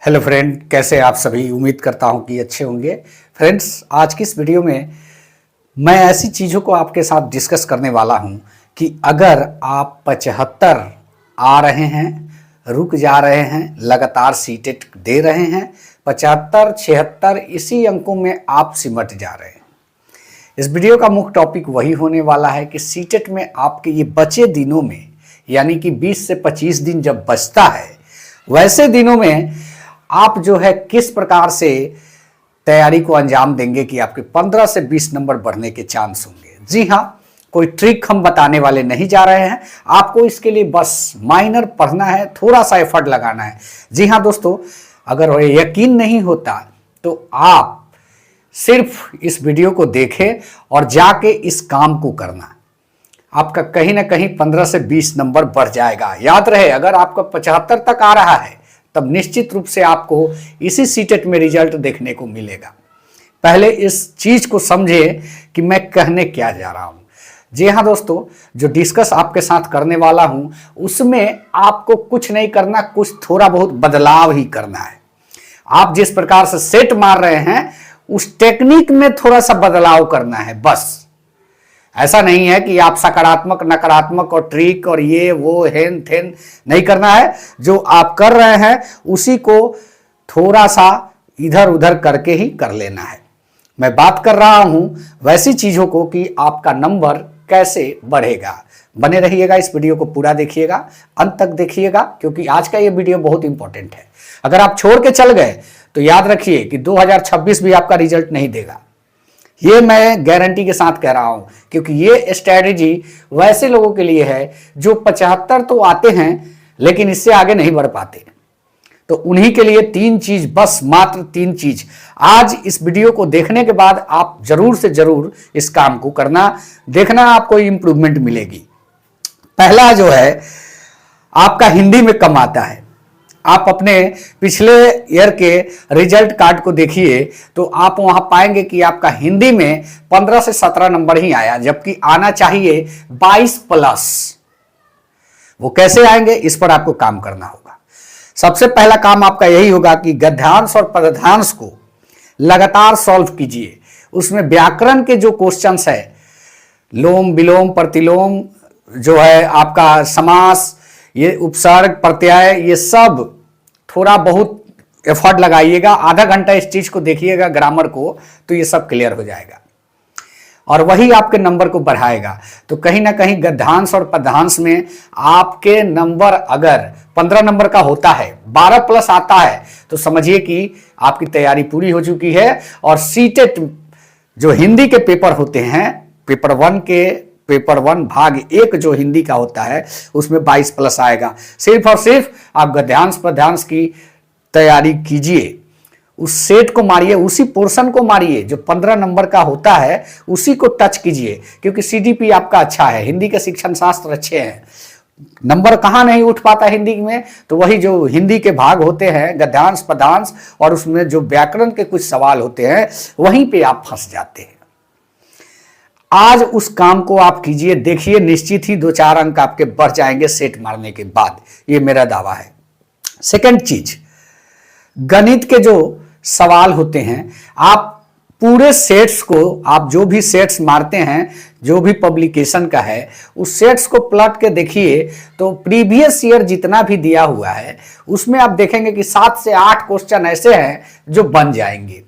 Hello friend, कैसे आप सभी। उम्मीद करता हूं कि अच्छे होंगे। फ्रेंड्स, आज की इस वीडियो में मैं ऐसी चीज़ों को आपके साथ डिस्कस करने वाला हूं कि अगर आप 75 आ रहे हैं, रुक जा रहे हैं, लगातार सीटेट दे रहे हैं, 75 76 इसी अंकों में आप सिमट जा रहे हैं। इस वीडियो का मुख्य टॉपिक वही होने वाला है कि सीटेट में आपके ये बचे दिनों में, यानी कि 20 से 25 दिन जब बचता है, वैसे दिनों में आप जो है किस प्रकार से तैयारी को अंजाम देंगे कि आपके 15 से 20 नंबर बढ़ने के चांस होंगे। जी हाँ, कोई ट्रिक हम बताने वाले नहीं जा रहे हैं। आपको इसके लिए बस माइनर पढ़ना है, थोड़ा सा एफर्ट लगाना है। जी हाँ दोस्तों, अगर यकीन नहीं होता तो आप सिर्फ इस वीडियो को देखें और जाके इस काम को करना। आपका कहीं ना कहीं 15 से 20 नंबर बढ़ जाएगा। याद रहे, अगर आपका 75 तक आ रहा है तब निश्चित रूप से आपको इसी सीटेट में रिजल्ट देखने को मिलेगा। पहले इस चीज को समझे कि मैं कहने क्या जा रहा हूं। जी हाँ दोस्तों, जो डिस्कस आपके साथ करने वाला हूं उसमें आपको कुछ नहीं करना, कुछ थोड़ा बहुत बदलाव ही करना है। आप जिस प्रकार से सेट मार रहे हैं उस टेक्निक में थोड़ा सा बदलाव करना है बस। ऐसा नहीं है कि आप सकारात्मक नकारात्मक और ट्रिक और ये वो हेन थेन नहीं करना है। जो आप कर रहे हैं उसी को थोड़ा सा इधर उधर करके ही कर लेना है। मैं बात कर रहा हूं वैसी चीजों को कि आपका नंबर कैसे बढ़ेगा। बने रहिएगा, इस वीडियो को पूरा देखिएगा, अंत तक देखिएगा, क्योंकि आज का ये वीडियो बहुत इंपॉर्टेंट है। अगर आप छोड़ के चल गए तो याद रखिए कि 2026 भी आपका रिजल्ट नहीं देगा। ये मैं गारंटी के साथ कह रहा हूं, क्योंकि ये स्ट्रैटेजी वैसे लोगों के लिए है जो 75 तो आते हैं लेकिन इससे आगे नहीं बढ़ पाते। तो उन्हीं के लिए 3 चीज, बस मात्र 3 चीज आज इस वीडियो को देखने के बाद आप जरूर से जरूर इस काम को करना, देखना आपको इंप्रूवमेंट मिलेगी। पहला जो है, आपका हिंदी में कम आता है। आप अपने पिछले ईयर के रिजल्ट कार्ड को देखिए तो आप वहां पाएंगे कि आपका हिंदी में 15 से 17 नंबर ही आया, जबकि आना चाहिए 22 प्लस। वो कैसे आएंगे, इस पर आपको काम करना होगा। सबसे पहला काम आपका यही होगा कि गद्यांश और पदध्यांश को लगातार सॉल्व कीजिए। उसमें व्याकरण के जो क्वेश्चंस है, लोम विलोम प्रतिलोम, जो है आपका समास, ये उपसर्ग प्रत्यय, ये सब थोड़ा बहुत एफर्ट लगाइएगा। आधा घंटा इस चीज को देखिएगा, ग्रामर को, तो ये सब क्लियर हो जाएगा और वही आपके नंबर को बढ़ाएगा। तो कहीं ना कहीं गद्यांश और पद्यांश में आपके नंबर अगर 15 नंबर का होता है, 12 प्लस आता है, तो समझिए कि आपकी तैयारी पूरी हो चुकी है। और सीटेट जो हिंदी के पेपर होते हैं, पेपर 1 भाग 1 जो हिंदी का होता है, उसमें 22 प्लस आएगा। सिर्फ और सिर्फ आप गद्यांश पद्यांश की तैयारी कीजिए, उस सेट को मारिए, उसी पोर्शन को मारिए जो 15 नंबर का होता है, उसी को टच कीजिए। क्योंकि सीडीपी आपका अच्छा है, हिंदी के शिक्षण शास्त्र अच्छे हैं। नंबर कहां नहीं उठ पाता हिंदी में, तो वही जो हिंदी के भाग होते हैं, गद्यांश पद्यांश, और उसमें जो व्याकरण के कुछ सवाल होते हैं, वहीं पे आप फंस जाते हैं। आज उस काम को आप कीजिए, देखिए निश्चित ही 2-4 अंक आपके बढ़ जाएंगे सेट मारने के बाद। ये मेरा दावा है। सेकंड चीज, गणित के जो सवाल होते हैं, आप पूरे सेट्स को, आप जो भी सेट्स मारते हैं, जो भी पब्लिकेशन का है, उस सेट्स को प्लॉट के देखिए तो प्रीवियस ईयर जितना भी दिया हुआ है उसमें आप देखेंगे कि 7 से 8 क्वेश्चन ऐसे हैं जो बन जाएंगे।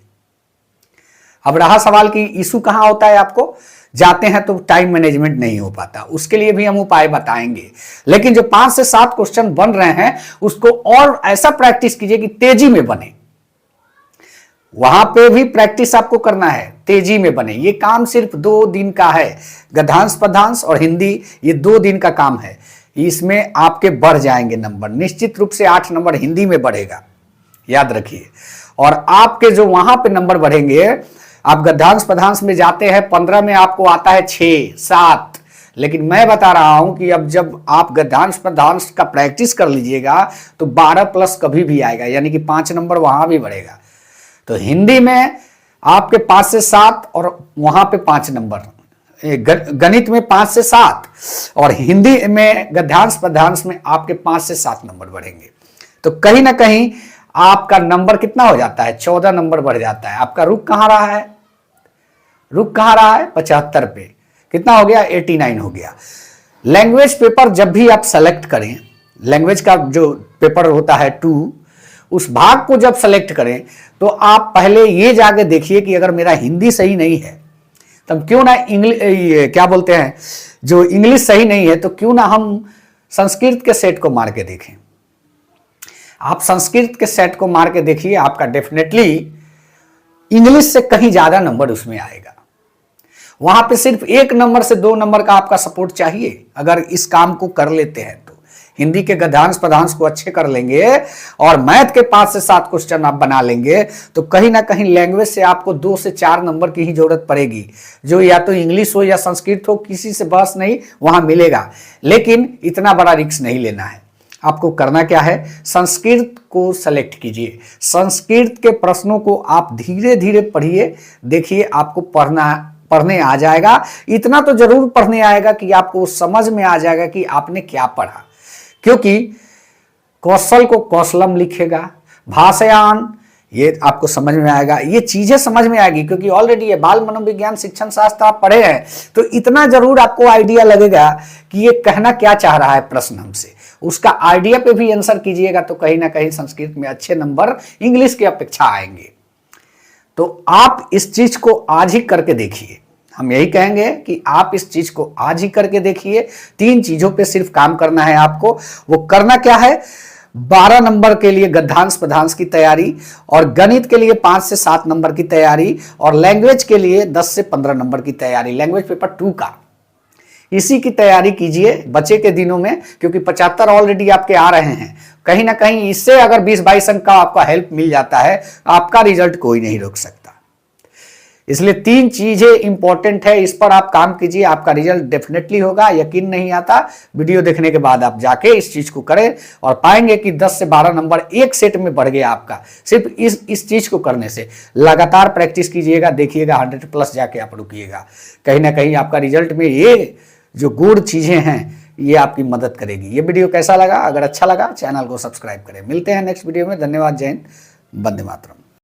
अब रहा सवाल कि इशू कहां होता है, आपको जाते हैं तो टाइम मैनेजमेंट नहीं हो पाता, उसके लिए भी हम उपाय बताएंगे। लेकिन जो 5 से 7 क्वेश्चन बन रहे हैं उसको और ऐसा प्रैक्टिस कीजिए कि तेजी में बने। वहां पे भी प्रैक्टिस आपको करना है, तेजी में बने। ये काम सिर्फ 2 दिन का है। गद्यांश पद्यांश और हिंदी, ये 2 दिन का काम है। इसमें आपके बढ़ जाएंगे नंबर, निश्चित रूप से 8 नंबर हिंदी में बढ़ेगा, याद रखिए। और आपके जो वहां पे नंबर बढ़ेंगे, आप गद्यांश पद्यांश में जाते हैं 15 में आपको आता है 6-7, लेकिन मैं बता रहा हूं कि अब जब आप गद्यांश पद्यांश का प्रैक्टिस कर लीजिएगा तो 12 प्लस कभी भी आएगा, यानी कि 5 नंबर वहां भी बढ़ेगा। तो हिंदी में आपके 5 से 7 और वहां पे 5 नंबर, गणित में 5 से 7 और हिंदी में गद्यांश पद्यांश में आपके 5 से 7 नंबर बढ़ेंगे। तो कहीं ना कहीं आपका नंबर कितना हो जाता है, 14 नंबर बढ़ जाता है। आपका रुक कहां रहा है, रुक कहां रहा है, 75 पे, कितना हो गया, 89 हो गया। लैंग्वेज पेपर जब भी आप सेलेक्ट करें, लैंग्वेज का जो पेपर होता है 2, उस भाग को जब सेलेक्ट करें तो आप पहले ये जाके देखिए कि अगर मेरा हिंदी सही नहीं है तब क्यों ना क्या बोलते हैं, जो इंग्लिश सही नहीं है तो क्यों ना हम संस्कृत के सेट को मार के देखें। आप संस्कृत के सेट को मार के देखिए, आपका डेफिनेटली इंग्लिश से कहीं ज्यादा नंबर उसमें आएगा। वहां पे सिर्फ 1 नंबर से 2 नंबर का आपका सपोर्ट चाहिए। अगर इस काम को कर लेते हैं तो हिंदी के गद्यांश पदांश को अच्छे कर लेंगे और मैथ के 5 से 7 क्वेश्चन आप बना लेंगे तो कहीं ना कहीं लैंग्वेज से आपको 2 से 4 नंबर की ही जरूरत पड़ेगी, जो या तो इंग्लिश हो या संस्कृत हो, किसी से बहस नहीं, वहां मिलेगा। लेकिन इतना बड़ा रिस्क नहीं लेना है। आपको करना क्या है, संस्कृत को सेलेक्ट कीजिए, संस्कृत के प्रश्नों को आप धीरे धीरे पढ़िए, देखिए आपको पढ़ने आ जाएगा। इतना तो जरूर पढ़ने आएगा कि आपको समझ में आ जाएगा कि आपने क्या पढ़ा, क्योंकि कौशल को कौशलम लिखेगा, भाषायान ये आपको समझ में आएगा, ये चीजें समझ में आएगी क्योंकि ऑलरेडी ये बाल मनोविज्ञान शिक्षण शास्त्र आप पढ़े हैं, तो इतना जरूर आपको आइडिया लगेगा कि ये कहना क्या चाह रहा है प्रश्न हमसे। उसका आइडिया पे भी आंसर कीजिएगा तो कहीं ना कहीं संस्कृत में अच्छे नंबर इंग्लिश की अपेक्षा आएंगे। तो आप इस चीज को आज ही करके देखिए, हम यही कहेंगे कि आप इस चीज को आज ही करके देखिए। 3 चीजों पे सिर्फ काम करना है आपको। वो करना क्या है, 12 नंबर के लिए गद्यांश पदांश की तैयारी, और गणित के लिए 5 से 7 नंबर की तैयारी, और लैंग्वेज के लिए 10 से 15 नंबर की तैयारी, लैंग्वेज पेपर 2 का। इसी की तैयारी कीजिए बचे के दिनों में, क्योंकि 75 ऑलरेडी आपके आ रहे हैं। कहीं ना कहीं इससे अगर 20-22 अंक का आपका हेल्प मिल जाता है, आपका रिजल्ट कोई नहीं रोक सकता। इसलिए 3 चीजें इंपॉर्टेंट है, इस पर आप काम कीजिए, आपका रिजल्ट डेफिनेटली होगा। यकीन नहीं आता, वीडियो देखने के बाद आप जाके इस चीज को करें और पाएंगे कि 10 से 12 नंबर एक सेट में बढ़ गया आपका, सिर्फ इस चीज को करने से। लगातार प्रैक्टिस कीजिएगा, देखिएगा 100+ जाके आप रुकिएगा। कहीं ना कहीं आपका रिजल्ट में ये जो गुड चीजें हैं ये आपकी मदद करेगी। ये वीडियो कैसा लगा, अगर अच्छा लगा चैनल को सब्सक्राइब करें। मिलते हैं नेक्स्ट वीडियो में। धन्यवाद, जय हिंद, वंदे मातरम।